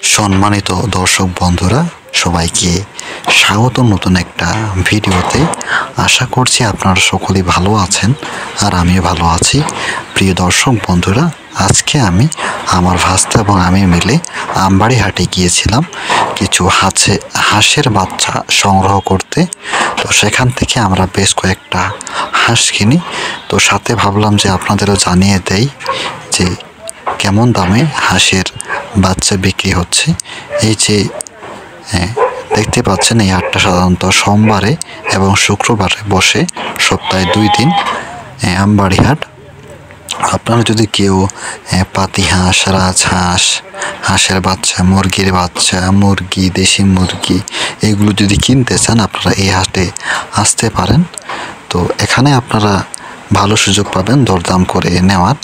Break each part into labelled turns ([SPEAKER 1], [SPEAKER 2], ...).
[SPEAKER 1] সম্মানিত দর্শক বন্ধুরা, সবাইকে স্বাগত নতুন একটা ভিডিওতে। আশা করছি আপনারা সকলেই ভালো আছেন আর আমিও ভালো আছি। প্রিয় দর্শক বন্ধুরা, আজকে আমি আমার ভাস্তা এবং আমি মিলে আমবাড়ি হাটে গিয়েছিলাম কিছু হাঁসের বাচ্চা সংগ্রহ করতে। তো সেখান থেকে আমরা বেশ কয়েকটা হাঁস কিনি। তো সাথে ভাবলাম যে আপনাদেরও জানিয়ে দেই যে কেমন দামে হাঁসের বাচ্চা বিক্রি হচ্ছে। এই যে দেখতে পাচ্ছেন, এই হাটটা সাধারণত সোমবারে এবং শুক্রবারে বসে, সপ্তাহে 2 দিন আমবাড়ি হাট। আপনারা যদি কেউ পাতি হাঁস, রাজহাঁস, হাঁসের বাচ্চা, মুরগির বাচ্চা, মুরগি, দেশি মুরগি এগুলো যদি কিনতে চান, আপনারা এই হাটে আসতে পারেন। তো এখানে আপনারা ভালো সুযোগ পাবেন দরদাম করে নেওয়ার।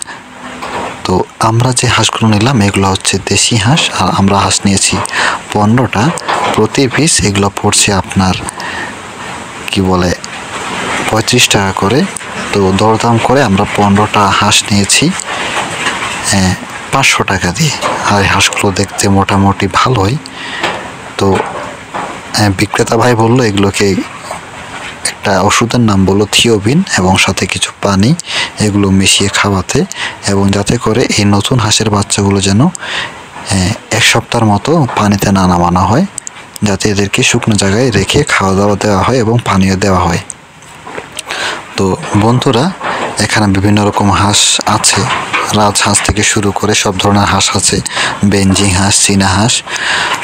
[SPEAKER 1] তো আমরা যে হাঁসগুলো নিলাম এগুলো হচ্ছে দেশি হাঁস, আর আমরা হাঁস নিয়েছি 15টা। প্রতি পিস এগুলো পড়ছে আপনার 35 টাকা করে। তো দরদাম করে আমরা 15টা হাঁস নিয়েছি 500 টাকা দিয়ে। আর এই হাঁসগুলো দেখতে মোটামুটি ভালোই। তো বিক্রেতা ভাই বললো এগুলোকে একটা ওষুধের নাম বললো থিওবিন, এবং সাথে কিছু পানি এগুলো মিশিয়ে খাওয়াতে, এবং যাতে করে এই নতুন হাঁসের বাচ্চাগুলো যেন 1 সপ্তাহের মতো পানিতে না নামানো হয়, যাতে এদেরকে শুকনো জায়গায় রেখে খাওয়া দাওয়া দেওয়া হয় এবং পানীয় দেওয়া হয়। তো বন্ধুরা, এখানে বিভিন্ন রকম হাঁস আছে, রাজহাঁস থেকে শুরু করে সব ধরনের হাঁস আছে, বেঞ্জিং হাঁস, চীনা হাঁস।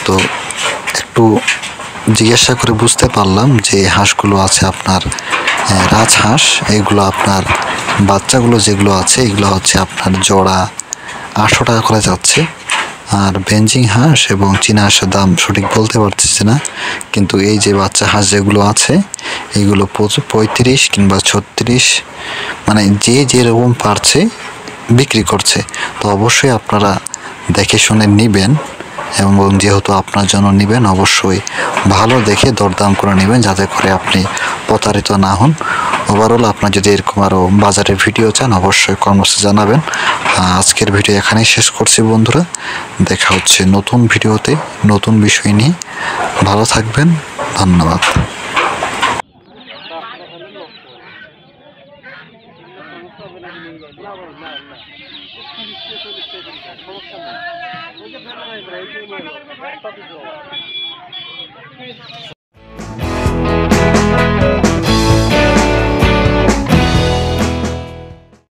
[SPEAKER 1] তো একটু জিজ্ঞাসা করে বুঝতে পারলাম যে হাঁসগুলো আছে আপনার রাজহাঁস, এগুলো আপনার বাচ্চাগুলো যেগুলো আছে এগুলো হচ্ছে আপনার জোড়া 800 টাকা করে যাচ্ছে। আর বেঞ্জিং হাঁস এবং চীনা হাঁসের দাম সঠিক বলতে পারতেছি না, কিন্তু এই যে বাচ্চা হাঁস যেগুলো আছে এগুলো 35 কিংবা 36, মানে যে যেরকম পারছে বিক্রি করছে। তো অবশ্যই আপনারা দেখে শুনে নেবেন, এবং যেহেতু আপনার জন্য নেবেন অবশ্যই ভালো দেখে দরদাম করে নেবেন, যাতে করে আপনি প্রতারিত না হন। ওভারঅল আপনার যদি এরকম আরও বাজারের ভিডিও চান অবশ্যই কমেন্টসে জানাবেন। আজকের ভিডিও এখানেই শেষ করছি বন্ধুরা। দেখা হচ্ছে নতুন ভিডিওতে নতুন বিষয় নিয়ে। ভালো থাকবেন, ধন্যবাদ।